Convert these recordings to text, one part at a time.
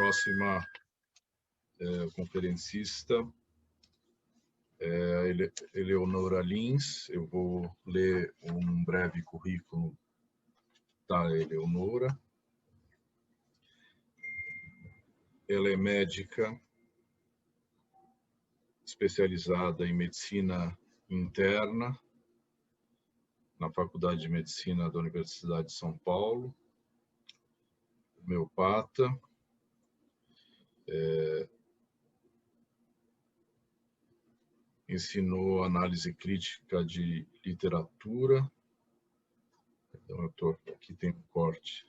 próxima conferencista é a Eleonora Lins. Eu vou ler um breve currículo da Eleonora. Ela é médica especializada em medicina interna na Faculdade de Medicina da Universidade de São Paulo, homeopata, ensinou análise crítica de literatura. Então, aqui tem um corte.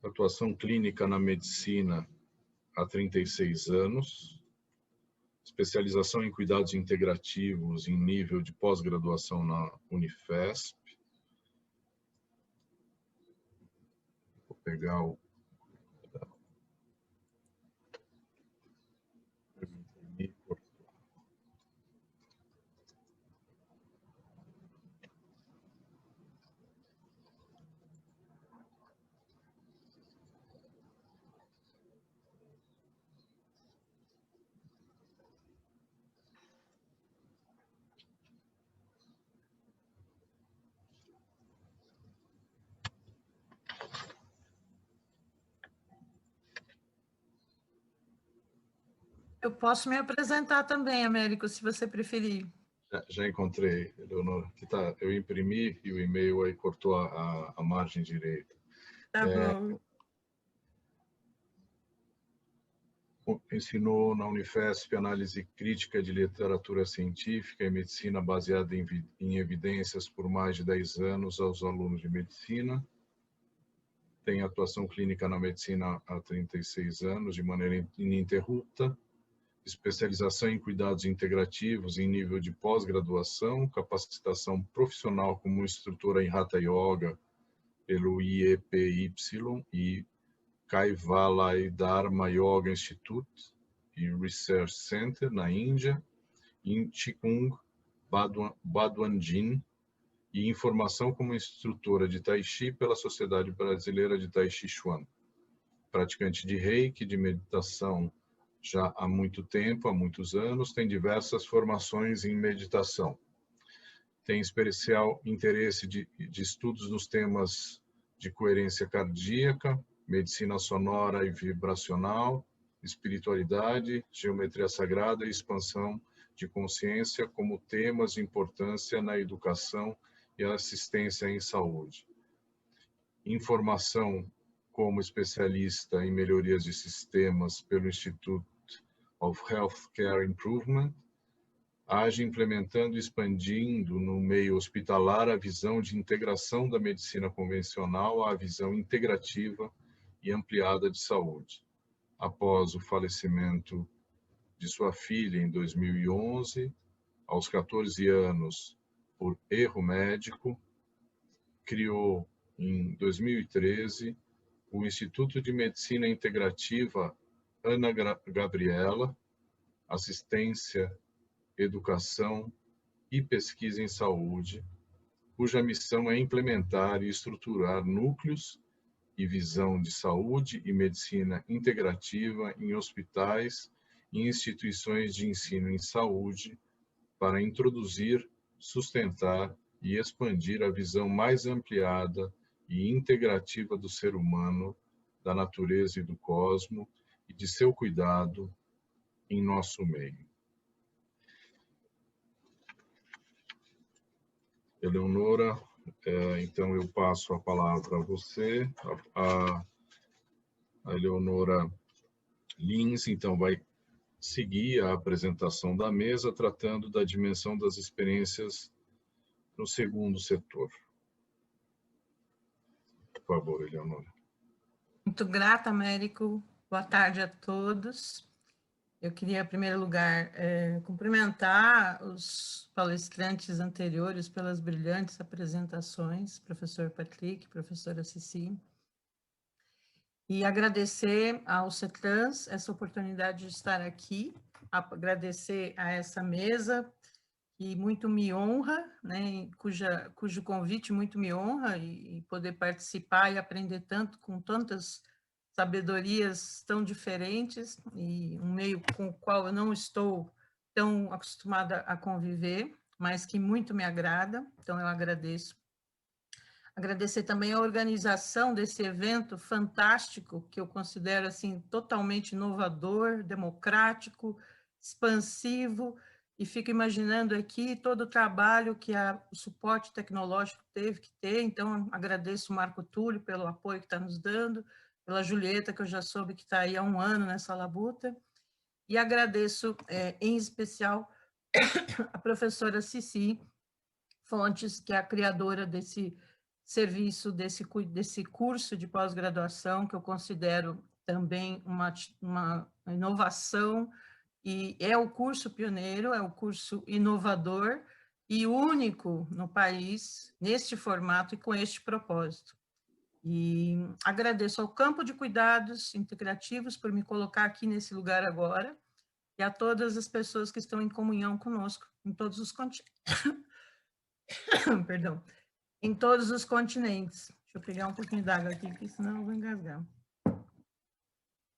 Atuação clínica na medicina há 36 anos. Especialização em cuidados integrativos em nível de pós-graduação na Unifesp. Vou pegar o... Eu posso me apresentar também, Américo, se você preferir. Já encontrei, Eleonora. Aqui tá, eu imprimi e o e-mail aí cortou a margem direita. Tá bom. Ensinou na Unifesp análise crítica de literatura científica e medicina baseada em evidências por mais de 10 anos aos alunos de medicina. Tem atuação clínica na medicina há 36 anos, de maneira ininterrupta. Especialização em cuidados integrativos em nível de pós-graduação, capacitação profissional como instrutora em Hatha Yoga pelo IEPY e Kaivalai Dharma Yoga Institute e Research Center na Índia, em Qigong Baduanjin, e em formação como instrutora de Tai Chi pela Sociedade Brasileira de Tai Chi Chuan. Praticante de Reiki, de meditação já há muito tempo, há muitos anos, tem diversas formações em meditação. Tem especial interesse de estudos nos temas de coerência cardíaca, medicina sonora e vibracional, espiritualidade, geometria sagrada e expansão de consciência como temas de importância na educação e assistência em saúde. Informação como especialista em melhorias de sistemas pelo Instituto of Healthcare Improvement, age implementando e expandindo no meio hospitalar a visão de integração da medicina convencional à visão integrativa e ampliada de saúde. Após o falecimento de sua filha em 2011, aos 14 anos, por erro médico, criou em 2013 o Instituto de Medicina Integrativa Ana Gabriela, Assistência, Educação e Pesquisa em Saúde, cuja missão é implementar e estruturar núcleos e visão de saúde e medicina integrativa em hospitais e instituições de ensino em saúde para introduzir, sustentar e expandir a visão mais ampliada e integrativa do ser humano, da natureza e do cosmos e de seu cuidado em nosso meio. Eleonora, então eu passo a palavra a você. A Eleonora Lins, então, vai seguir a apresentação da mesa, tratando da dimensão das experiências no segundo setor. Por favor, Eleonora. Muito grata, Américo. Boa tarde a todos. Eu queria, em primeiro lugar, cumprimentar os palestrantes anteriores pelas brilhantes apresentações, professor Patrick, professora Ceci, e agradecer ao CETRANS essa oportunidade de estar aqui, agradecer a essa mesa que muito me honra, né, cujo convite muito me honra, e poder participar e aprender tanto com tantas sabedorias tão diferentes, e um meio com o qual eu não estou tão acostumada a conviver, mas que muito me agrada, então eu agradeço. Agradecer também a organização desse evento fantástico, que eu considero assim totalmente inovador, democrático, expansivo, e fico imaginando aqui todo o trabalho que o suporte tecnológico teve que ter. Então, agradeço o Marco Túlio pelo apoio que está nos dando, pela Julieta, que eu já soube que está aí há 1 ano nessa labuta, e agradeço em especial a professora Cici Fontes, que é a criadora desse serviço, desse curso de pós-graduação, que eu considero também uma inovação, e é o curso pioneiro, é o curso inovador e único no país, neste formato e com este propósito. E agradeço ao Campo de Cuidados Integrativos por me colocar aqui nesse lugar agora, e a todas as pessoas que estão em comunhão conosco, em todos os perdão, em todos os continentes. Deixa eu pegar um pouquinho d'água aqui, porque senão eu vou engasgar.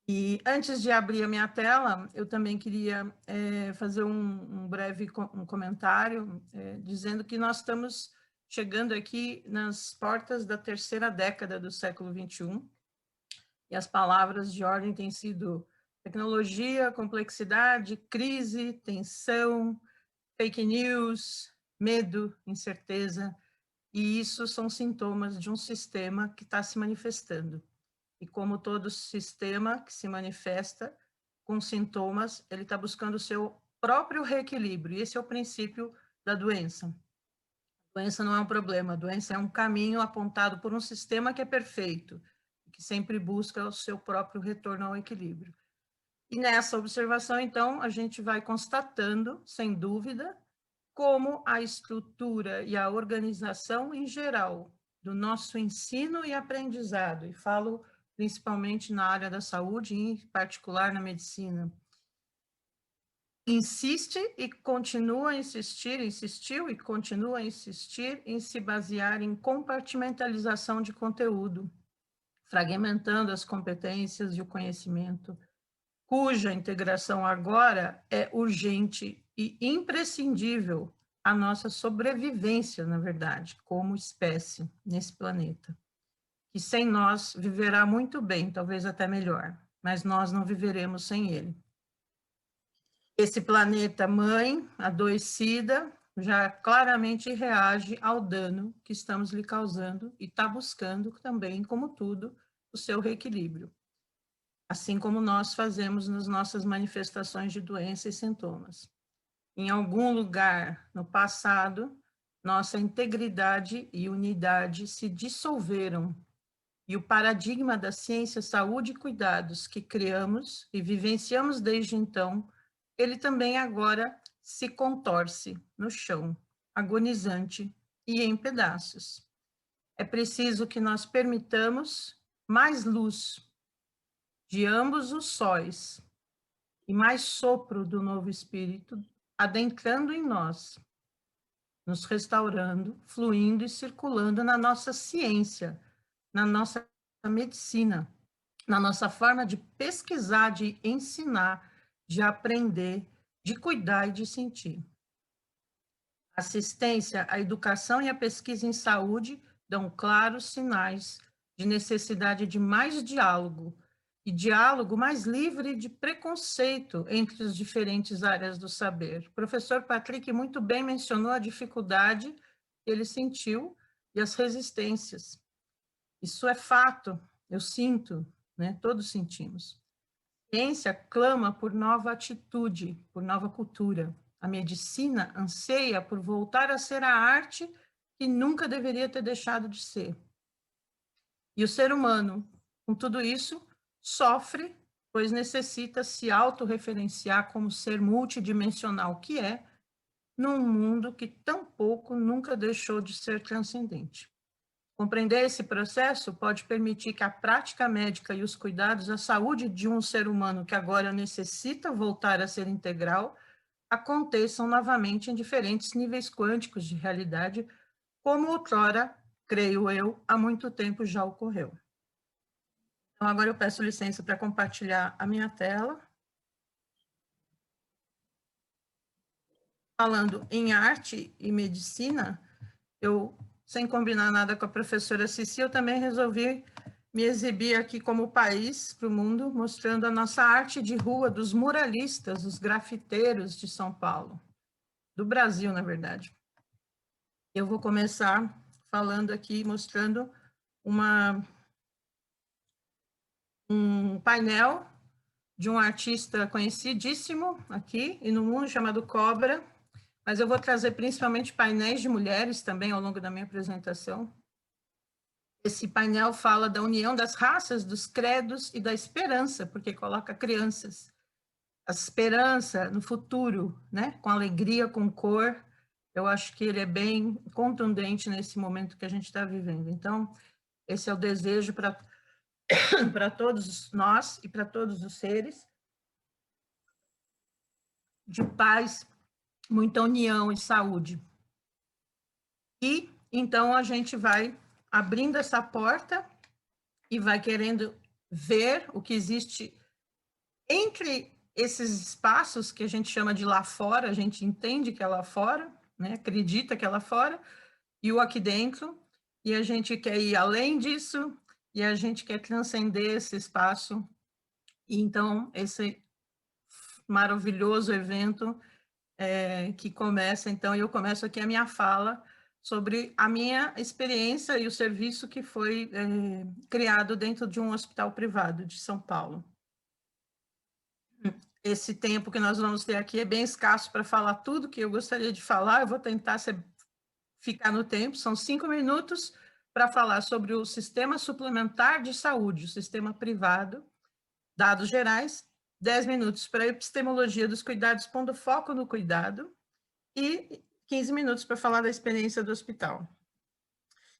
E antes de abrir a minha tela, eu também queria fazer um breve comentário, dizendo que nós estamos chegando aqui nas portas da 3ª década do século XXI, e as palavras de ordem têm sido tecnologia, complexidade, crise, tensão, fake news, medo, incerteza, e isso são sintomas de um sistema que está se manifestando. E como todo sistema que se manifesta com sintomas, ele está buscando o seu próprio reequilíbrio. E esse é o princípio da doença. A doença não é um problema, a doença é um caminho apontado por um sistema que é perfeito, que sempre busca o seu próprio retorno ao equilíbrio. E nessa observação, então, a gente vai constatando, sem dúvida, como a estrutura e a organização em geral do nosso ensino e aprendizado, e falo principalmente na área da saúde, em particular na medicina, insiste e continua a insistir, insistiu e continua a insistir em se basear em compartimentalização de conteúdo, fragmentando as competências e o conhecimento, cuja integração agora é urgente e imprescindível à nossa sobrevivência, na verdade, como espécie nesse planeta. Que sem nós viverá muito bem, talvez até melhor, mas nós não viveremos sem ele. Esse planeta mãe, adoecida, já claramente reage ao dano que estamos lhe causando e está buscando também, como tudo, o seu reequilíbrio, assim como nós fazemos nas nossas manifestações de doença e sintomas. Em algum lugar no passado, nossa integridade e unidade se dissolveram, e o paradigma da ciência, saúde e cuidados que criamos e vivenciamos desde então, ele também agora se contorce no chão, agonizante e em pedaços. É preciso que nós permitamos mais luz de ambos os sóis e mais sopro do novo espírito adentrando em nós, nos restaurando, fluindo e circulando na nossa ciência, na nossa medicina, na nossa forma de pesquisar, de ensinar, de aprender, de cuidar e de sentir. A assistência, a educação e a pesquisa em saúde dão claros sinais de necessidade de mais diálogo, e diálogo mais livre de preconceito entre as diferentes áreas do saber. O professor Patrick muito bem mencionou a dificuldade que ele sentiu e as resistências. Isso é fato, eu sinto, né? Todos sentimos. A ciência clama por nova atitude, por nova cultura. A medicina anseia por voltar a ser a arte que nunca deveria ter deixado de ser. E o ser humano, com tudo isso, sofre, pois necessita se autorreferenciar como ser multidimensional que é, num mundo que tampouco nunca deixou de ser transcendente. Compreender esse processo pode permitir que a prática médica e os cuidados à saúde de um ser humano que agora necessita voltar a ser integral aconteçam novamente em diferentes níveis quânticos de realidade, como outrora, creio eu, há muito tempo já ocorreu. Então, agora eu peço licença para compartilhar a minha tela. Falando em arte e medicina, eu, sem combinar nada com a professora Cici, eu também resolvi me exibir aqui como país para o mundo, mostrando a nossa arte de rua dos muralistas, os grafiteiros de São Paulo, do Brasil, na verdade. Eu vou começar falando aqui, mostrando um painel de um artista conhecidíssimo aqui e no mundo, chamado Cobra, mas eu vou trazer principalmente painéis de mulheres também ao longo da minha apresentação. Esse painel fala da união das raças, dos credos e da esperança, porque coloca crianças. A esperança no futuro, né? Com alegria, com cor. Eu acho que ele é bem contundente nesse momento que a gente está vivendo. Então, esse é o desejo para todos nós e para todos os seres, de paz, muita união e saúde. E, então, a gente vai abrindo essa porta e vai querendo ver o que existe entre esses espaços que a gente chama de lá fora, a gente entende que é lá fora, né? Acredita que é lá fora, e o aqui dentro, e a gente quer ir além disso, e a gente quer transcender esse espaço. E então, esse maravilhoso evento que começa, então, eu começo aqui a minha fala sobre a minha experiência e o serviço que foi criado dentro de um hospital privado de São Paulo. Esse tempo que nós vamos ter aqui é bem escasso para falar tudo que eu gostaria de falar, eu vou tentar ficar no tempo, são 5 minutos para falar sobre o sistema suplementar de saúde, o sistema privado, dados gerais, 10 minutos para a epistemologia dos cuidados, pondo foco no cuidado, e 15 minutos para falar da experiência do hospital.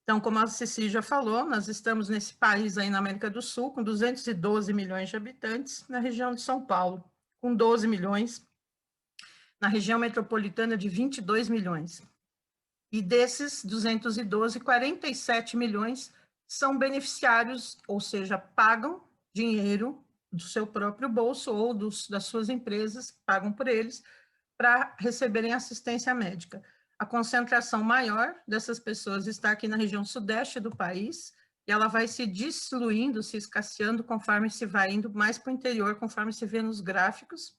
Então, como a Ceci já falou, nós estamos nesse país aí na América do Sul, com 212 milhões de habitantes, na região de São Paulo, com 12 milhões, na região metropolitana de 22 milhões. E desses 212, 47 milhões são beneficiários, ou seja, pagam dinheiro do seu próprio bolso ou das suas empresas, pagam por eles, para receberem assistência médica. A concentração maior dessas pessoas está aqui na região sudeste do país, e ela vai se diluindo, se escasseando, conforme se vai indo mais para o interior, conforme se vê nos gráficos,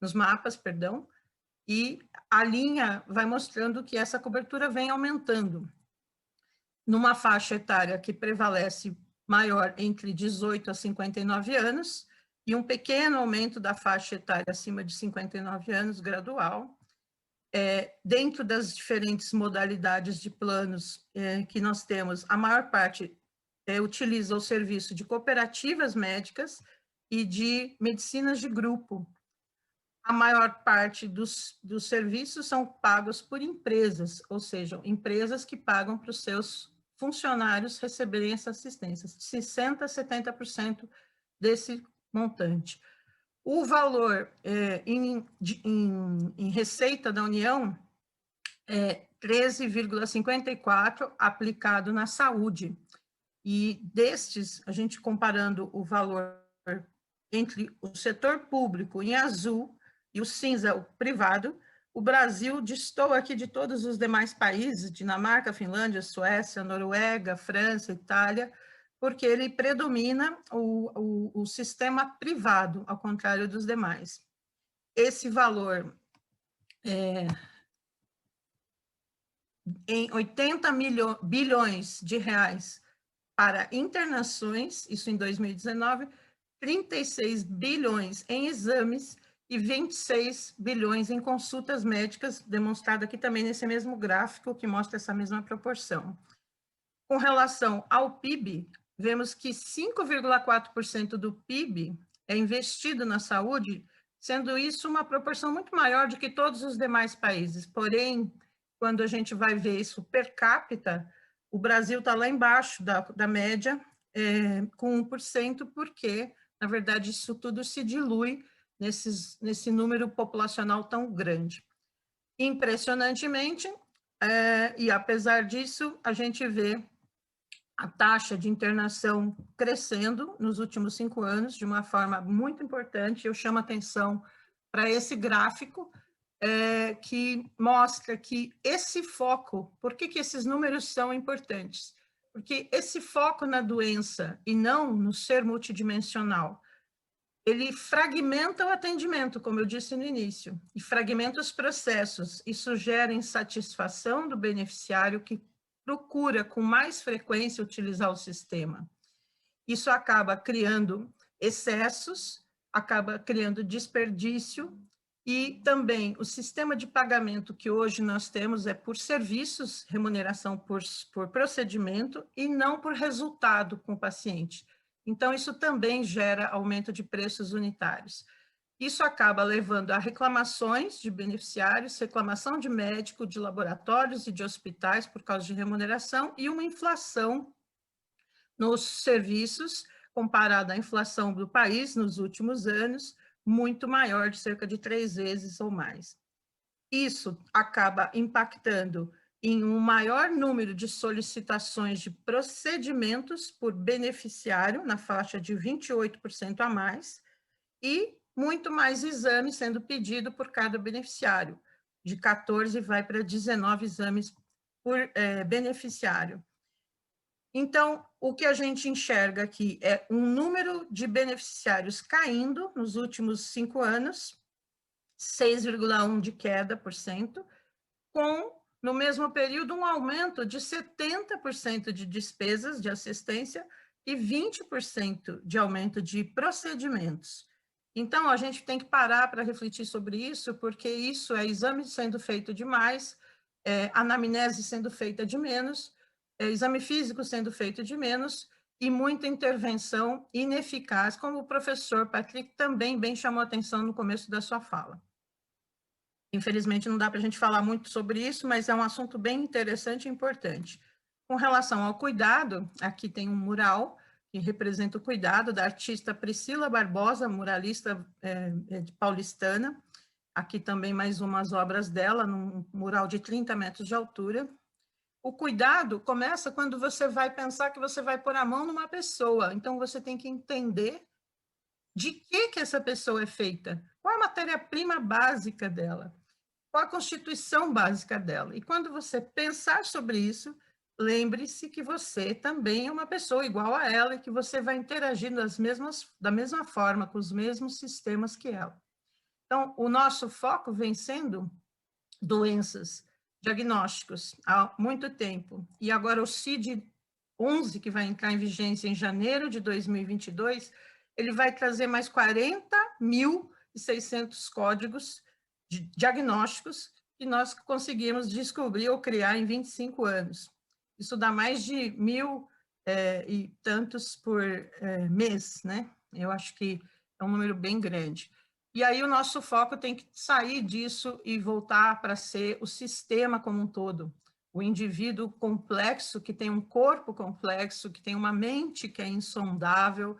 nos mapas, perdão, e a linha vai mostrando que essa cobertura vem aumentando. Numa faixa etária que prevalece maior entre 18 a 59 anos, e um pequeno aumento da faixa etária acima de 59 anos, gradual. Dentro das diferentes modalidades de planos que nós temos, a maior parte utiliza o serviço de cooperativas médicas e de medicinas de grupo. A maior parte dos serviços são pagos por empresas, ou seja, empresas que pagam para os seus funcionários receberem essa assistência, 60% a 70% desse montante. O valor em receita da União é 13,54 aplicado na saúde. E destes, a gente comparando o valor entre o setor público em azul e o cinza, o privado, o Brasil destoa aqui de todos os demais países, Dinamarca, Finlândia, Suécia, Noruega, França, Itália, porque ele predomina o sistema privado, ao contrário dos demais. Esse valor em 80 bilhões de reais para internações, isso em 2019, 36 bilhões em exames e 26 bilhões em consultas médicas, demonstrado aqui também nesse mesmo gráfico, que mostra essa mesma proporção. Com relação ao PIB, vemos que 5,4% do PIB é investido na saúde, sendo isso uma proporção muito maior do que todos os demais países. Porém, quando a gente vai ver isso per capita, o Brasil está lá embaixo da média, com 1%, porque, na verdade, isso tudo se dilui nesse número populacional tão grande. Impressionantemente, e apesar disso, a gente vê a taxa de internação crescendo nos últimos 5 anos de uma forma muito importante. Eu chamo a atenção para esse gráfico, que mostra que esse foco, por que esses números são importantes? Porque esse foco na doença e não no ser multidimensional, ele fragmenta o atendimento, como eu disse no início, e fragmenta os processos. Isso gera insatisfação do beneficiário que procura com mais frequência utilizar o sistema. Isso acaba criando excessos, acaba criando desperdício, e também o sistema de pagamento que hoje nós temos é por serviços, remuneração por procedimento, e não por resultado com o paciente. Então, isso também gera aumento de preços unitários. Isso acaba levando a reclamações de beneficiários, reclamação de médico, de laboratórios e de hospitais por causa de remuneração, e uma inflação nos serviços, comparada à inflação do país nos últimos anos, muito maior, de cerca de 3 vezes ou mais. Isso acaba impactando em um maior número de solicitações de procedimentos por beneficiário, na faixa de 28% a mais, e muito mais exames sendo pedido por cada beneficiário. De 14 vai para 19 exames por beneficiário. Então, o que a gente enxerga aqui é um número de beneficiários caindo nos últimos 5 anos, 6,1% de queda por cento, com, no mesmo período, um aumento de 70% de despesas de assistência e 20% de aumento de procedimentos. Então, a gente tem que parar para refletir sobre isso, porque isso é exame sendo feito demais, anamnese sendo feita de menos, exame físico sendo feito de menos, e muita intervenção ineficaz, como o professor Patrick também bem chamou a atenção no começo da sua fala. Infelizmente, não dá para a gente falar muito sobre isso, mas é um assunto bem interessante e importante. Com relação ao cuidado, aqui tem um mural que representa o cuidado da artista Priscila Barbosa, muralista paulistana. Aqui também mais umas obras dela, num mural de 30 metros de altura. O cuidado começa quando você vai pensar que você vai pôr a mão numa pessoa. Então, você tem que entender de que essa pessoa é feita, qual a matéria-prima básica dela, qual a constituição básica dela. E quando você pensar sobre isso, lembre-se que você também é uma pessoa igual a ela e que você vai interagir da mesma forma, com os mesmos sistemas que ela. Então, o nosso foco vem sendo doenças, diagnósticos há muito tempo. E agora o CID-11, que vai entrar em vigência em janeiro de 2022, ele vai trazer mais 40.600 códigos de diagnósticos que nós conseguimos descobrir ou criar em 25 anos. Isso dá mais de 1.000 e tantos por mês, né? Eu acho que é um número bem grande. E aí o nosso foco tem que sair disso e voltar para ser o sistema como um todo. O indivíduo complexo, que tem um corpo complexo, que tem uma mente que é insondável,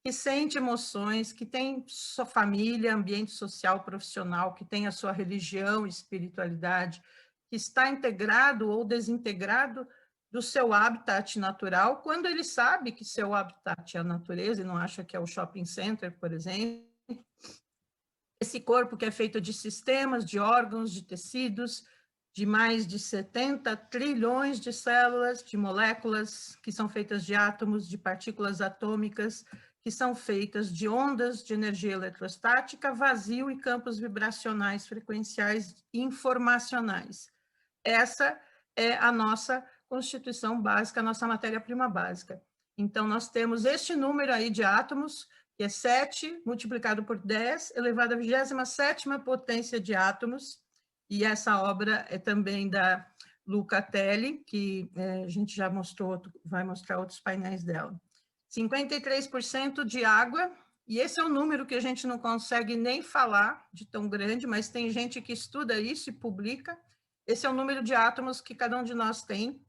que sente emoções, que tem sua família, ambiente social, profissional, que tem a sua religião, espiritualidade, que está integrado ou desintegrado do seu habitat natural, quando ele sabe que seu habitat é a natureza e não acha que é o shopping center, por exemplo. Esse corpo que é feito de sistemas, de órgãos, de tecidos, de mais de 70 trilhões de células, de moléculas que são feitas de átomos, de partículas atômicas, que são feitas de ondas de energia eletrostática, vazio e campos vibracionais, frequenciais e informacionais. Essa é a nossa constituição básica, a nossa matéria-prima básica. Então, nós temos este número aí de átomos, que é 7 multiplicado por 10, elevado à 27ª potência de átomos, e essa obra é também da Luca Telli, que a gente já mostrou, vai mostrar outros painéis dela. 53% de água, e esse é um número que a gente não consegue nem falar de tão grande, mas tem gente que estuda isso e publica. Esse é o número de átomos que cada um de nós tem,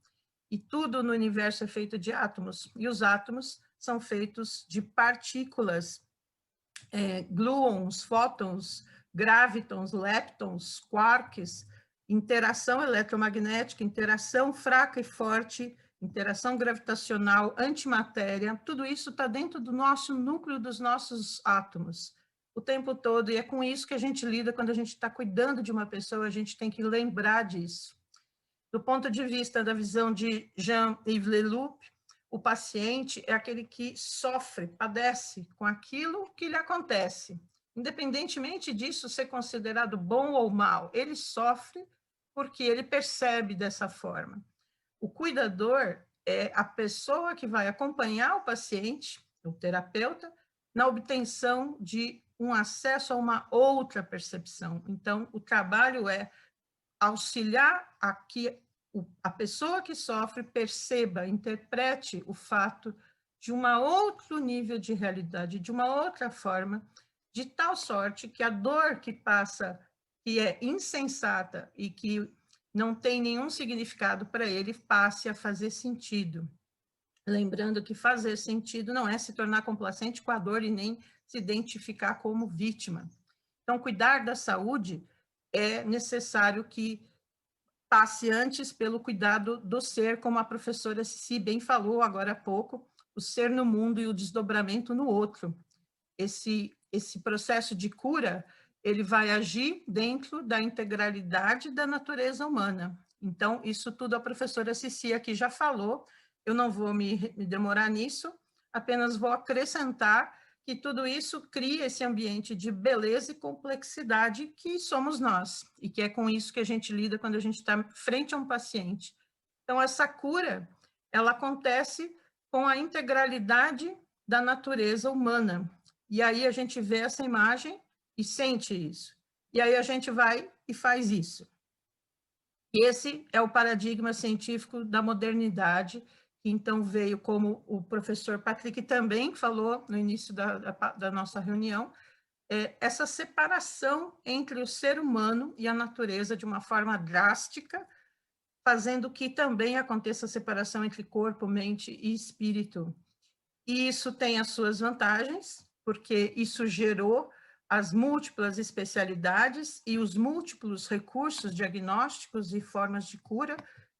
e tudo no universo é feito de átomos, e os átomos são feitos de partículas gluons, fótons, gravitons, leptons, quarks, interação eletromagnética, interação fraca e forte, interação gravitacional, antimatéria, tudo isso está dentro do nosso núcleo dos nossos átomos o tempo todo, e é com isso que a gente lida quando a gente está cuidando de uma pessoa, a gente tem que lembrar disso. Do ponto de vista da visão de Jean-Yves Leloup, o paciente é aquele que sofre, padece com aquilo que lhe acontece. Independentemente disso ser considerado bom ou mal, ele sofre porque ele percebe dessa forma. O cuidador é a pessoa que vai acompanhar o paciente, o terapeuta, na obtenção de um acesso a uma outra percepção. Então, o trabalho é auxiliar a que a pessoa que sofre perceba, interprete o fato de um outro nível de realidade, de uma outra forma, de tal sorte que a dor que passa, que é insensata e que não tem nenhum significado para ele, passe a fazer sentido. Lembrando que fazer sentido não é se tornar complacente com a dor e nem se identificar como vítima. Então, cuidar da saúde é necessário que passe antes pelo cuidado do ser, como a professora Cici bem falou agora há pouco, o ser no mundo e o desdobramento no outro. Esse processo de cura, ele vai agir dentro da integralidade da natureza humana. Então, isso tudo a professora Cici aqui já falou, eu não vou me demorar nisso, apenas vou acrescentar que tudo isso cria esse ambiente de beleza e complexidade que somos nós, e que é com isso que a gente lida quando a gente está frente a um paciente. Então, essa cura, ela acontece com a integralidade da natureza humana. E aí a gente vê essa imagem e sente isso. E aí a gente vai e faz isso. E esse é o paradigma científico da modernidade, que então veio, como o professor Patrick também falou no início da nossa reunião, essa separação entre o ser humano e a natureza de uma forma drástica, fazendo que também aconteça a separação entre corpo, mente e espírito. E isso tem as suas vantagens, porque isso gerou as múltiplas especialidades e os múltiplos recursos diagnósticos e formas de cura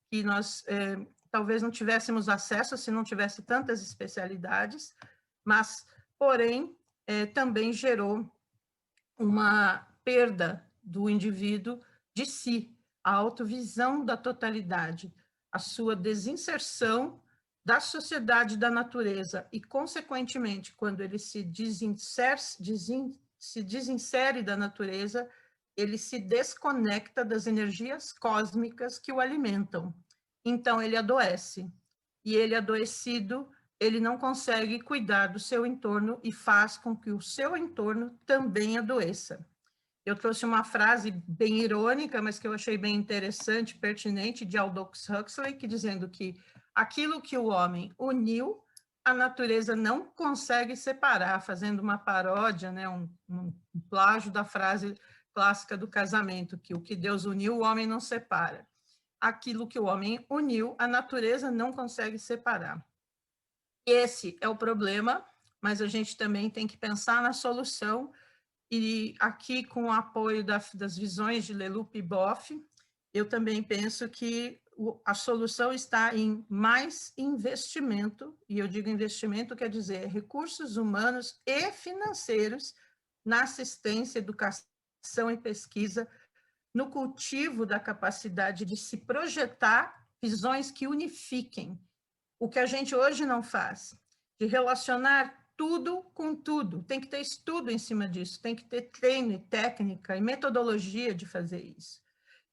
que nós talvez não tivéssemos acesso se não tivesse tantas especialidades, mas, porém, também gerou uma perda do indivíduo de si, a autovisão da totalidade, a sua desinserção da sociedade da natureza e, consequentemente, quando ele se desinsere da natureza, ele se desconecta das energias cósmicas que o alimentam. Então, ele adoece. E ele adoecido, ele não consegue cuidar do seu entorno e faz com que o seu entorno também adoeça. Eu trouxe uma frase bem irônica, mas que eu achei bem interessante, pertinente, de Aldous Huxley, que dizendo que aquilo que o homem uniu, a natureza não consegue separar, fazendo uma paródia, né, um plágio da frase clássica do casamento, que o que Deus uniu, o homem não separa. Aquilo que o homem uniu, a natureza não consegue separar. Esse é o problema, mas a gente também tem que pensar na solução, e aqui, com o apoio das visões de Leloup e Boff, eu também penso que a solução está em mais investimento, e eu digo investimento quer dizer recursos humanos e financeiros na assistência, educação e pesquisa, no cultivo da capacidade de se projetar visões que unifiquem, o que a gente hoje não faz, de relacionar tudo com tudo. Tem que ter estudo em cima disso, tem que ter treino e técnica e metodologia de fazer isso,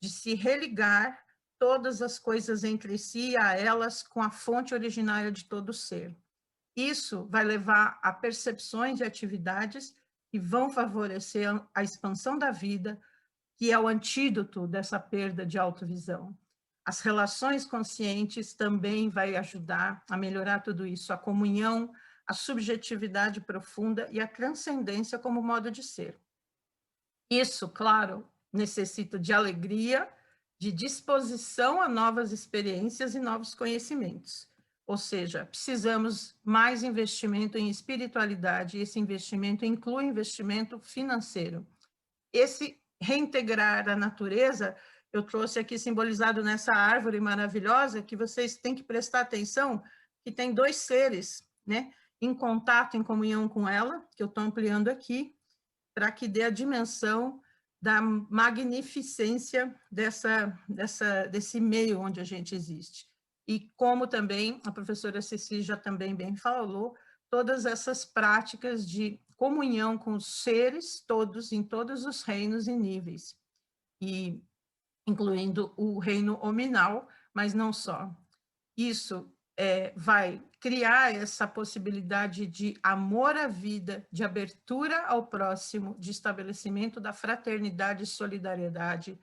de se religar todas as coisas entre si, a elas, com a fonte originária de todo ser. Isso vai levar a percepções de atividades que vão favorecer a expansão da vida, que é o antídoto dessa perda de autovisão. As relações conscientes também vai ajudar a melhorar tudo isso, a comunhão, a subjetividade profunda e a transcendência como modo de ser. Isso, claro, necessita de alegria, de disposição a novas experiências e novos conhecimentos. Ou seja, precisamos mais investimento em espiritualidade, e esse investimento inclui investimento financeiro. Esse reintegrar a natureza, eu trouxe aqui simbolizado nessa árvore maravilhosa, que vocês têm que prestar atenção, que tem 2 seres, né, em contato, em comunhão com ela, que eu estou ampliando aqui, para que dê a dimensão da magnificência desse meio onde a gente existe. E como também a professora Ceci já também bem falou, todas essas práticas de comunhão com os seres todos, em todos os reinos e níveis, e incluindo o reino hominal, mas não só. Isso vai criar essa possibilidade de amor à vida, de abertura ao próximo, de estabelecimento da fraternidade e solidariedade,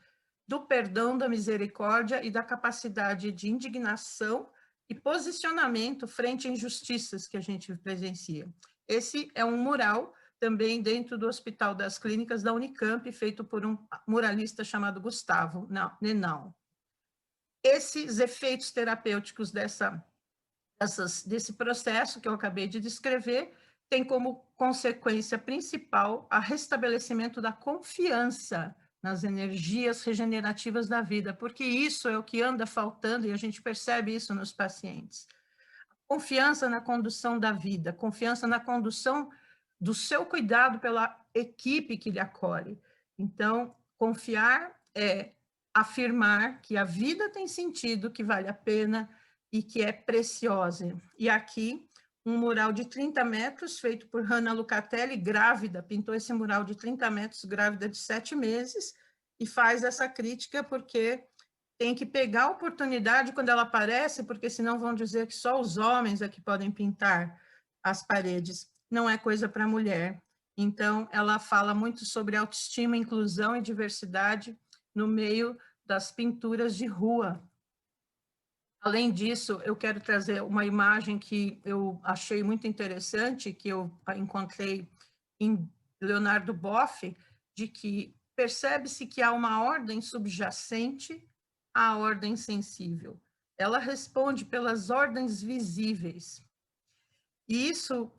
do perdão, da misericórdia e da capacidade de indignação e posicionamento frente a injustiças que a gente presencia. Esse é um mural também dentro do Hospital das Clínicas da Unicamp, feito por um muralista chamado Gustavo Nenal. Esses efeitos terapêuticos desse processo que eu acabei de descrever tem como consequência principal o restabelecimento da confiança nas energias regenerativas da vida, porque isso é o que anda faltando e a gente percebe isso nos pacientes. Confiança na condução da vida, confiança na condução do seu cuidado pela equipe que lhe acolhe. Então, confiar é afirmar que a vida tem sentido, que vale a pena e que é preciosa. E aqui, um mural de 30 metros, feito por Hannah Lucatelli, grávida, pintou esse mural de 30 metros, grávida de 7 meses, e faz essa crítica porque tem que pegar a oportunidade quando ela aparece, porque senão vão dizer que só os homens é que podem pintar as paredes. Não é coisa para mulher. Então, ela fala muito sobre autoestima, inclusão e diversidade no meio das pinturas de rua. Além disso, eu quero trazer uma imagem que eu achei muito interessante, que eu encontrei em Leonardo Boff, de que percebe-se que há uma ordem subjacente à ordem sensível. Ela responde pelas ordens visíveis. E isso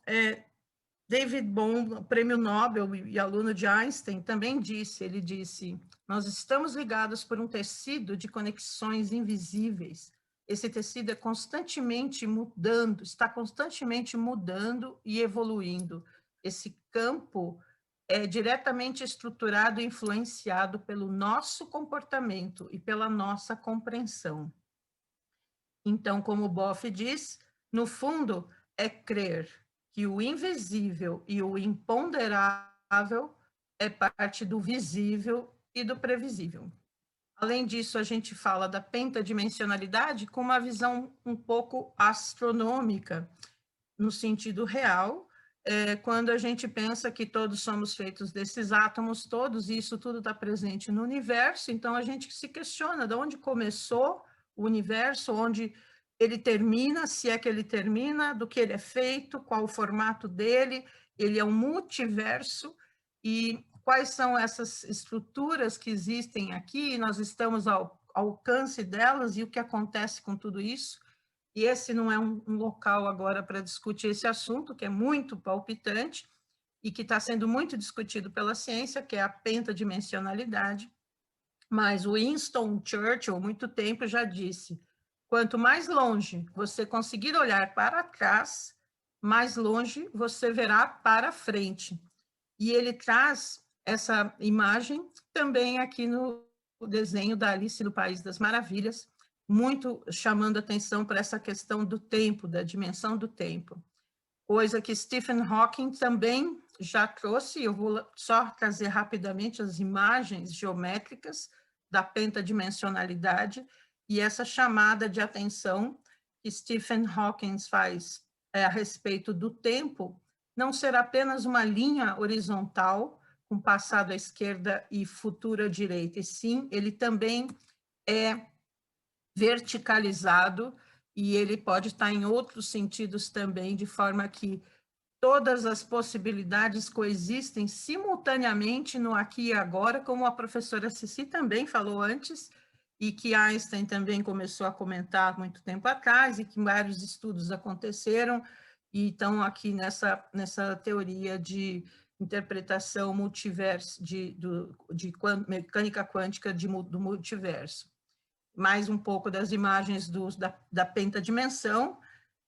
David Bohm, prêmio Nobel e aluno de Einstein, também disse, ele disse, nós estamos ligados por um tecido de conexões invisíveis. Esse tecido é constantemente mudando, está constantemente mudando e evoluindo. Esse campo é diretamente estruturado e influenciado pelo nosso comportamento e pela nossa compreensão. Então, como Boff diz, no fundo, é crer que o invisível e o imponderável é parte do visível e do previsível. Além disso, a gente fala da pentadimensionalidade com uma visão um pouco astronômica, no sentido real, quando a gente pensa que todos somos feitos desses átomos todos, e isso tudo está presente no universo, então a gente se questiona de onde começou o universo, onde ele termina, se é que ele termina, do que ele é feito, qual o formato dele, ele é um multiverso, e quais são essas estruturas que existem aqui, nós estamos ao alcance delas, e o que acontece com tudo isso. E esse não é um local agora para discutir esse assunto, que é muito palpitante, e que está sendo muito discutido pela ciência, que é a pentadimensionalidade. Mas o Winston Churchill, há muito tempo, já disse, quanto mais longe você conseguir olhar para trás, mais longe você verá para frente. E ele traz essa imagem também aqui no desenho da Alice no País das Maravilhas, muito chamando atenção para essa questão do tempo, da dimensão do tempo. Coisa que Stephen Hawking também já trouxe, eu vou só trazer rapidamente as imagens geométricas da pentadimensionalidade e essa chamada de atenção que Stephen Hawking faz a respeito do tempo, não ser apenas uma linha horizontal com passado à esquerda e futuro à direita, e sim, ele também é verticalizado e ele pode estar em outros sentidos também, de forma que todas as possibilidades coexistem simultaneamente no aqui e agora, como a professora Ceci também falou antes, e que Einstein também começou a comentar muito tempo atrás, e que vários estudos aconteceram, e estão aqui nessa teoria de interpretação multiverso, de mecânica quântica do multiverso. Mais um pouco das imagens da pentadimensão,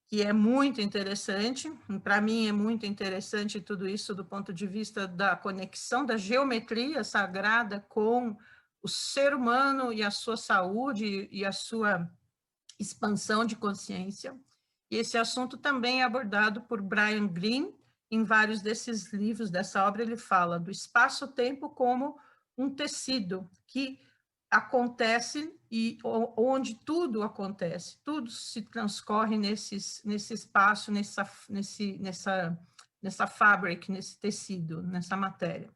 que é muito interessante. Para mim é muito interessante tudo isso do ponto de vista da conexão da geometria sagrada com o ser humano e a sua saúde e a sua expansão de consciência. E esse assunto também é abordado por Brian Greene em vários desses livros, dessa obra. Ele fala do espaço-tempo como um tecido que acontece e onde tudo acontece, tudo se transcorre nesse espaço, nessa fabric, nesse tecido, nessa matéria.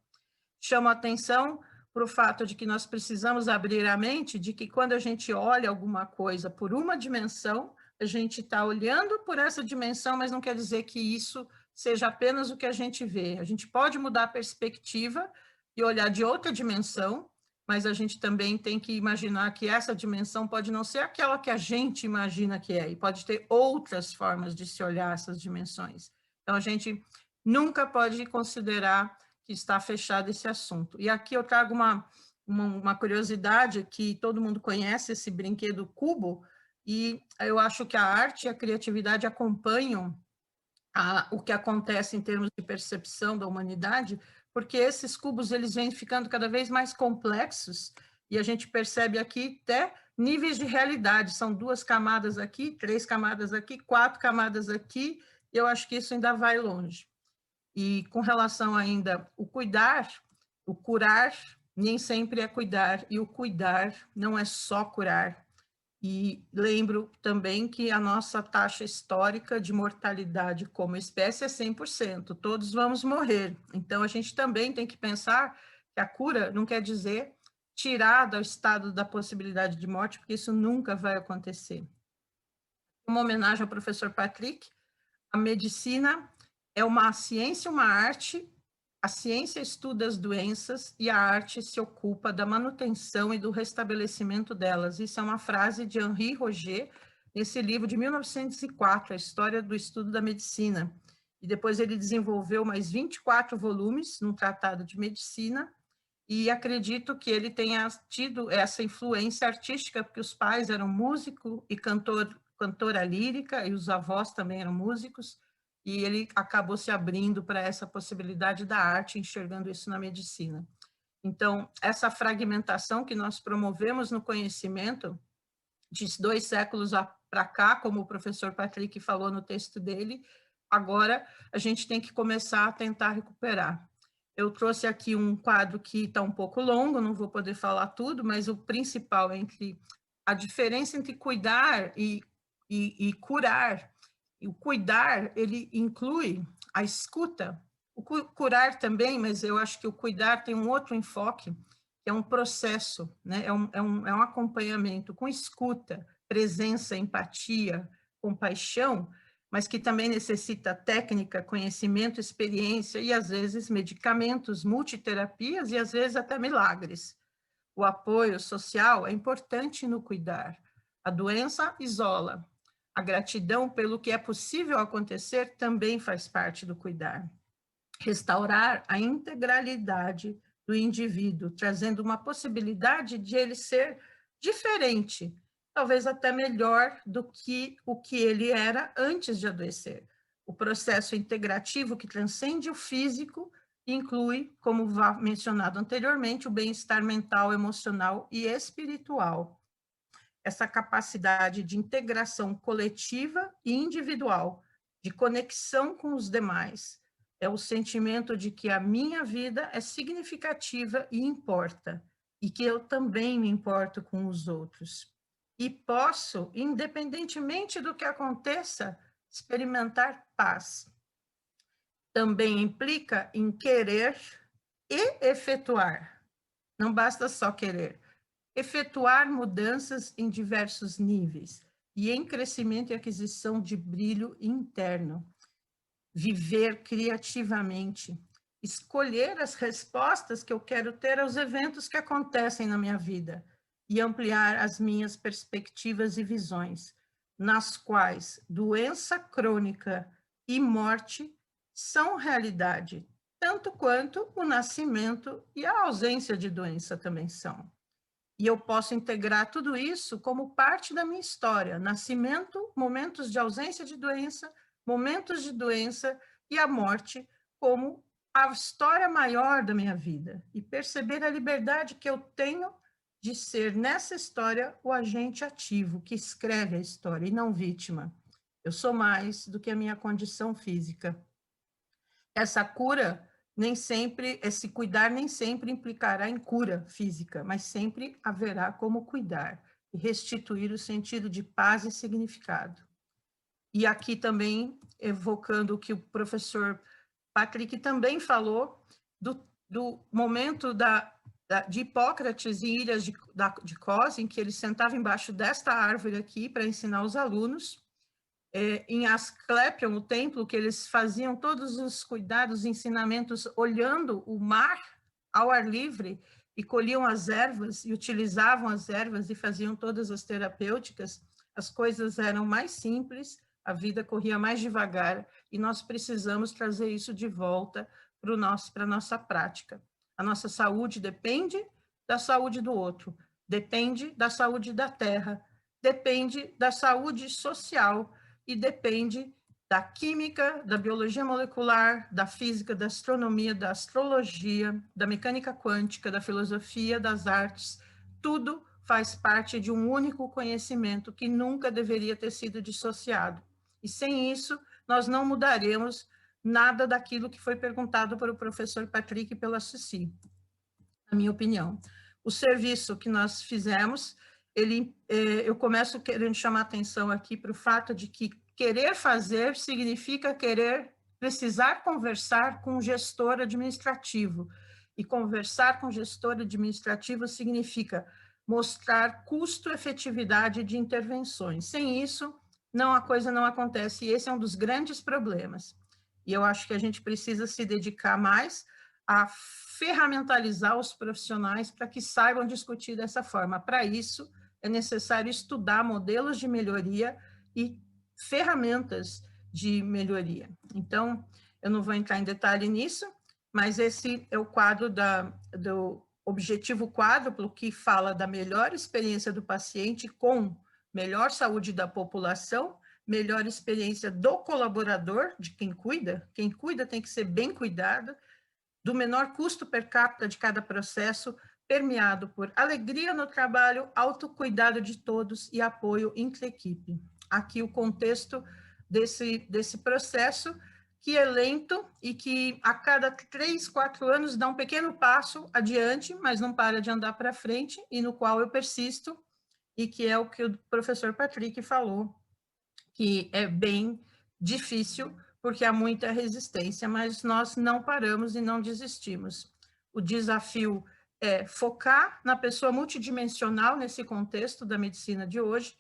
Chama a atenção para o fato de que nós precisamos abrir a mente de que quando a gente olha alguma coisa por uma dimensão, a gente está olhando por essa dimensão, mas não quer dizer que isso seja apenas o que a gente vê. A gente pode mudar a perspectiva e olhar de outra dimensão, mas a gente também tem que imaginar que essa dimensão pode não ser aquela que a gente imagina que é, e pode ter outras formas de se olhar essas dimensões. Então, a gente nunca pode considerar que está fechado esse assunto. E aqui eu trago uma curiosidade, que todo mundo conhece esse brinquedo cubo, e eu acho que a arte e a criatividade acompanham o que acontece em termos de percepção da humanidade, porque esses cubos eles vêm ficando cada vez mais complexos, e a gente percebe aqui até níveis de realidade, são 2 camadas aqui, 3 camadas aqui, 4 camadas aqui, e eu acho que isso ainda vai longe. E com relação ainda o cuidar, o curar nem sempre é cuidar, e o cuidar não é só curar. E lembro também que a nossa taxa histórica de mortalidade como espécie é 100%, todos vamos morrer. Então, a gente também tem que pensar que a cura não quer dizer tirar do estado da possibilidade de morte, porque isso nunca vai acontecer. Uma homenagem ao professor Patrick, a medicina é uma ciência, uma arte. A ciência estuda as doenças e a arte se ocupa da manutenção e do restabelecimento delas. Isso é uma frase de Henri Roger, nesse livro de 1904, A História do Estudo da Medicina. E depois ele desenvolveu mais 24 volumes num tratado de medicina, e acredito que ele tenha tido essa influência artística, porque os pais eram músico e cantora lírica, e os avós também eram músicos, e ele acabou se abrindo para essa possibilidade da arte, enxergando isso na medicina. Então, essa fragmentação que nós promovemos no conhecimento, de 2 séculos para cá, como o professor Patrick falou no texto dele, agora a gente tem que começar a tentar recuperar. Eu trouxe aqui um quadro que está um pouco longo, não vou poder falar tudo, mas o principal a diferença entre cuidar e curar. E o cuidar, ele inclui a escuta, o curar também, mas eu acho que o cuidar tem um outro enfoque, que é um processo, né? é um acompanhamento com escuta, presença, empatia, compaixão, mas que também necessita técnica, conhecimento, experiência e, às vezes, medicamentos, multiterapias e, às vezes, até milagres. O apoio social é importante no cuidar. A doença isola. A gratidão pelo que é possível acontecer também faz parte do cuidar. Restaurar a integralidade do indivíduo, trazendo uma possibilidade de ele ser diferente, talvez até melhor do que o que ele era antes de adoecer. O processo integrativo que transcende o físico inclui, como mencionado anteriormente, o bem-estar mental, emocional e espiritual. Essa capacidade de integração coletiva e individual, de conexão com os demais. É o sentimento de que a minha vida é significativa e importa, e que eu também me importo com os outros. E posso, independentemente do que aconteça, experimentar paz. Também implica em querer e efetuar. Não basta só querer. Efetuar mudanças em diversos níveis e em crescimento e aquisição de brilho interno. Viver criativamente. Escolher as respostas que eu quero ter aos eventos que acontecem na minha vida. e ampliar as minhas perspectivas e visões, nas quais doença crônica e morte são realidade, tanto quanto o nascimento e a ausência de doença também são. E eu posso integrar tudo isso como parte da minha história, nascimento, momentos de ausência de doença, momentos de doença e a morte como a história maior da minha vida, e perceber a liberdade que eu tenho de ser, nessa história, o agente ativo que escreve a história e não vítima. Eu sou mais do que a minha condição física. Essa cura nem sempre, esse cuidar nem sempre implicará em cura física, mas sempre haverá como cuidar e restituir o sentido de paz e significado. E aqui também, evocando o que o professor Patrick também falou, do momento de Hipócrates em Ilhas de Kos, em que ele sentava embaixo desta árvore aqui para ensinar os alunos, em Asclepion, o templo, que eles faziam todos os cuidados, ensinamentos, olhando o mar ao ar livre, e colhiam as ervas, e utilizavam as ervas, e faziam todas as terapêuticas, as coisas eram mais simples, a vida corria mais devagar, e nós precisamos trazer isso de volta para a nossa prática. A nossa saúde depende da saúde do outro, depende da saúde da terra, depende da saúde social, e depende da química, da biologia molecular, da física, da astronomia, da astrologia, da mecânica quântica, da filosofia, das artes. Tudo faz parte de um único conhecimento que nunca deveria ter sido dissociado. E sem isso, nós não mudaremos nada daquilo que foi perguntado para o professor Patrick e pela Ceci, na minha opinião. O serviço que nós fizemos, eu começo querendo chamar atenção aqui para o fato de que querer fazer significa precisar conversar com um gestor administrativo. E conversar com gestor administrativo significa mostrar custo-efetividade de intervenções. Sem isso, a coisa não acontece. E esse é um dos grandes problemas. E eu acho que a gente precisa se dedicar mais a ferramentalizar os profissionais para que saibam discutir dessa forma. Para isso, é necessário estudar modelos de melhoria e ferramentas de melhoria. Então, eu não vou entrar em detalhe nisso, mas esse é o quadro do objetivo quádruplo, que fala da melhor experiência do paciente com melhor saúde da população, melhor experiência do colaborador, de quem cuida tem que ser bem cuidado, do menor custo per capita de cada processo, permeado por alegria no trabalho, autocuidado de todos e apoio intra-equipe. Aqui o contexto desse processo, que é lento e que a cada 3, 4 anos dá um pequeno passo adiante, mas não para de andar para frente, e no qual eu persisto, e que é o que o professor Patrick falou, que é bem difícil, porque há muita resistência, mas nós não paramos e não desistimos. O desafio é focar na pessoa multidimensional nesse contexto da medicina de hoje,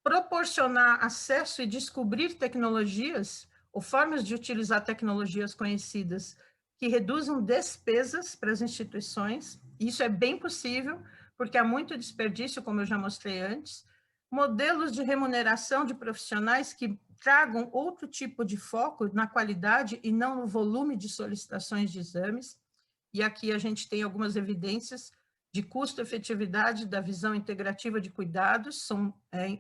proporcionar acesso e descobrir tecnologias ou formas de utilizar tecnologias conhecidas que reduzam despesas para as instituições. Isso é bem possível, porque há muito desperdício, como eu já mostrei antes. Modelos de remuneração de profissionais que tragam outro tipo de foco na qualidade e não no volume de solicitações de exames. E aqui a gente tem algumas evidências de custo-efetividade da visão integrativa de cuidados, são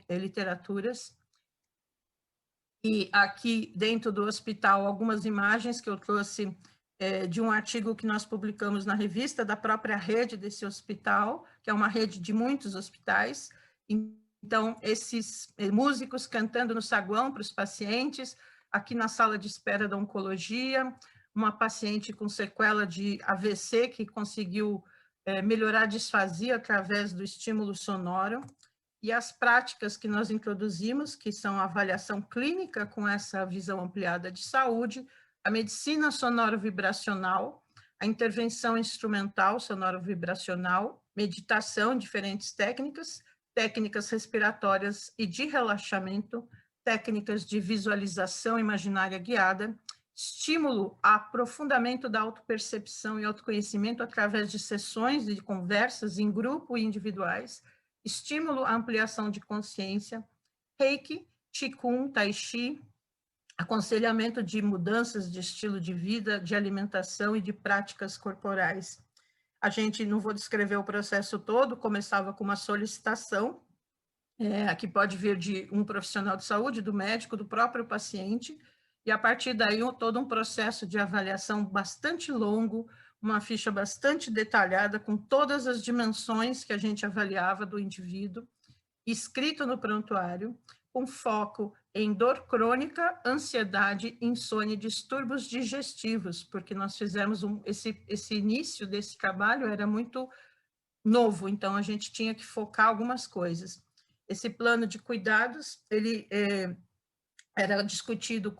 literaturas. E aqui dentro do hospital, algumas imagens que eu trouxe de um artigo que nós publicamos na revista da própria rede desse hospital, que é uma rede de muitos hospitais. Então, esses músicos cantando no saguão para os pacientes, aqui na sala de espera da oncologia, uma paciente com sequela de AVC que conseguiu melhorar a disfasia através do estímulo sonoro, e as práticas que nós introduzimos, que são a avaliação clínica com essa visão ampliada de saúde, a medicina sonoro-vibracional, a intervenção instrumental sonoro-vibracional, meditação, diferentes técnicas respiratórias e de relaxamento, técnicas de visualização imaginária guiada estímulo a aprofundamento da autopercepção e autoconhecimento através de sessões de conversas em grupo e individuais, estímulo à ampliação de consciência, Reiki, Qigong, Tai Chi, aconselhamento de mudanças de estilo de vida, de alimentação e de práticas corporais. A gente, não vou descrever o processo todo, começava com uma solicitação, que pode vir de um profissional de saúde, do médico, do próprio paciente, e a partir daí todo um processo de avaliação bastante longo, uma ficha bastante detalhada, com todas as dimensões que a gente avaliava do indivíduo, escrito no prontuário, com foco em dor crônica, ansiedade, insônia e distúrbios digestivos, porque nós fizemos esse início desse trabalho era muito novo, então a gente tinha que focar algumas coisas. Esse plano de cuidados, ele era discutido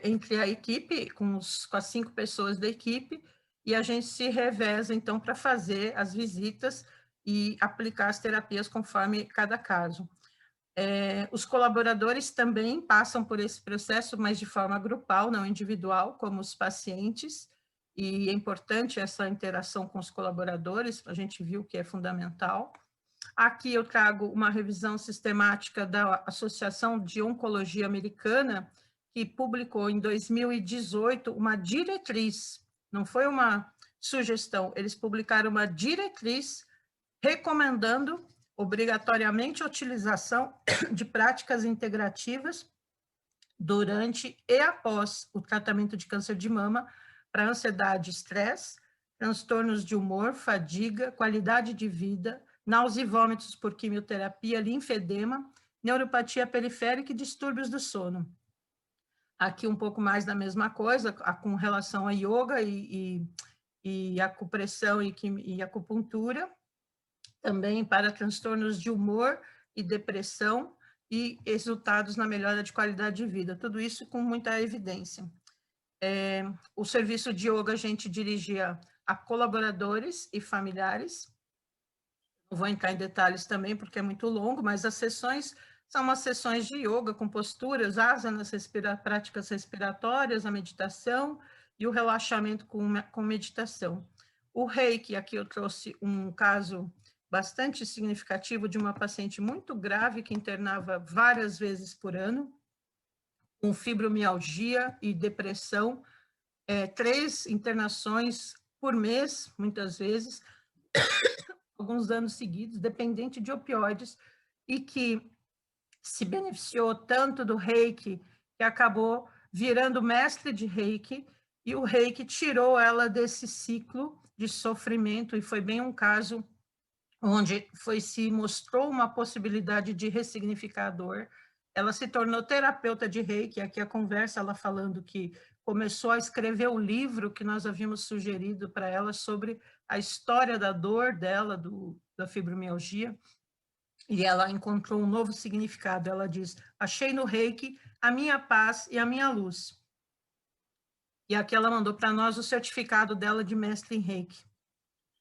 entre a equipe, com as 5 pessoas da equipe, e a gente se reveza, então, para fazer as visitas e aplicar as terapias conforme cada caso. Os colaboradores também passam por esse processo, mas de forma grupal, não individual, como os pacientes, e é importante essa interação com os colaboradores, a gente viu que é fundamental. Aqui eu trago uma revisão sistemática da Associação de Oncologia Americana, que publicou em 2018 uma diretriz, não foi uma sugestão, eles publicaram uma diretriz recomendando obrigatoriamente a utilização de práticas integrativas durante e após o tratamento de câncer de mama para ansiedade e estresse, transtornos de humor, fadiga, qualidade de vida, náusea e vômitos por quimioterapia, linfedema, neuropatia periférica e distúrbios do sono. Aqui um pouco mais da mesma coisa, com relação a yoga e acupressão e acupuntura, também para transtornos de humor e depressão e resultados na melhora de qualidade de vida. Tudo isso com muita evidência. O serviço de yoga a gente dirigia a colaboradores e familiares. Não vou entrar em detalhes também, porque é muito longo, mas as sessões são umas sessões de yoga com posturas, asanas, práticas respiratórias, a meditação e o relaxamento com meditação. O Reiki, aqui eu trouxe um caso bastante significativo de uma paciente muito grave que internava várias vezes por ano, com fibromialgia e depressão, 3 internações por mês, muitas vezes, alguns anos seguidos, dependente de opioides, e que se beneficiou tanto do Reiki, que acabou virando mestre de Reiki, e o Reiki tirou ela desse ciclo de sofrimento, e foi bem um caso onde se mostrou uma possibilidade de ressignificar a dor. Ela se tornou terapeuta de Reiki, aqui a conversa, ela falando que começou a escrever o livro que nós havíamos sugerido para ela sobre a história da dor dela, da fibromialgia, e ela encontrou um novo significado. Ela diz: achei no Reiki a minha paz e a minha luz. E aqui ela mandou para nós o certificado dela de mestre em Reiki.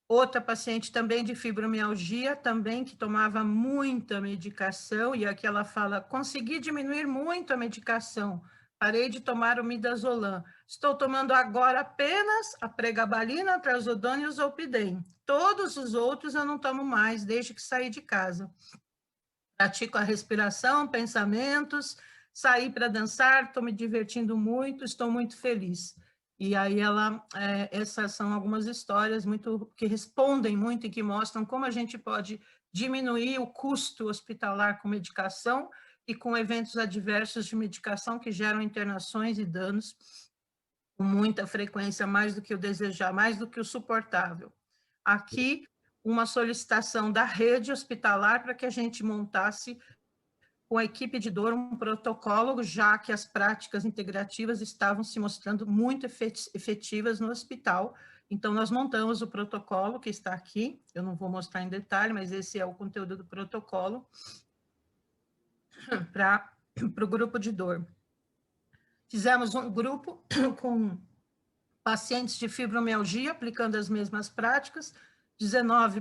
Outra paciente também de fibromialgia, também que tomava muita medicação, e aqui ela fala: consegui diminuir muito a medicação, parei de tomar o midazolam, estou tomando agora apenas a pregabalina, a trazodone e o zolpidem. Todos os outros eu não tomo mais, desde que saí de casa. Pratico a respiração, pensamentos, saí para dançar, estou me divertindo muito, estou muito feliz. E aí essas são algumas histórias que respondem muito e que mostram como a gente pode diminuir o custo hospitalar com medicação e com eventos adversos de medicação que geram internações e danos com muita frequência, mais do que o desejar, mais do que o suportável. Aqui, uma solicitação da rede hospitalar para que a gente montasse com a equipe de dor um protocolo, já que as práticas integrativas estavam se mostrando muito efetivas no hospital. Então, nós montamos o protocolo, que está aqui, eu não vou mostrar em detalhe, mas esse é o conteúdo do protocolo, para o grupo de dor. Fizemos um grupo com pacientes de fibromialgia, aplicando as mesmas práticas, 19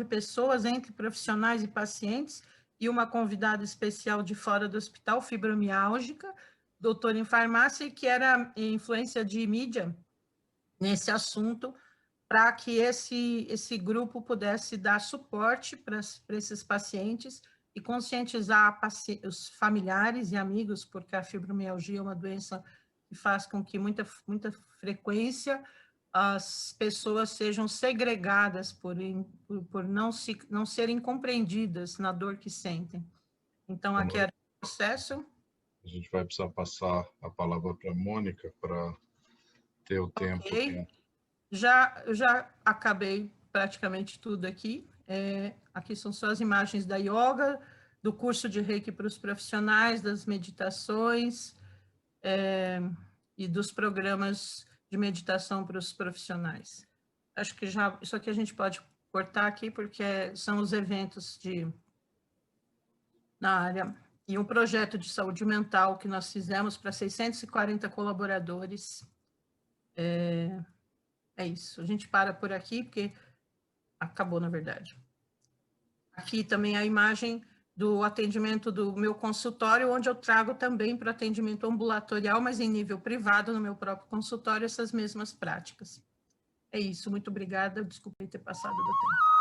pessoas, entre profissionais e pacientes, e uma convidada especial de fora do hospital, fibromiálgica, doutor em farmácia e que era influência de mídia nesse assunto, para que esse grupo pudesse dar suporte para esses pacientes e conscientizar os familiares e amigos, porque a fibromialgia é uma doença que faz com que muita frequência as pessoas sejam segregadas por não serem compreendidas na dor que sentem. Então, aqui era o processo. A gente vai precisar passar a palavra para a Mônica para ter o tempo. Okay. Eu já acabei praticamente tudo aqui. Aqui são só as imagens da yoga, do curso de Reiki para os profissionais, das meditações e dos programas de meditação para os profissionais. Acho que já isso aqui a gente pode cortar aqui, porque são os eventos na área. E um projeto de saúde mental que nós fizemos para 640 colaboradores. É isso. A gente para por aqui, porque acabou, na verdade. Aqui também a imagem do atendimento do meu consultório, onde eu trago também para atendimento ambulatorial, mas em nível privado, no meu próprio consultório, essas mesmas práticas. É isso. Muito obrigada. Desculpe ter passado do tempo.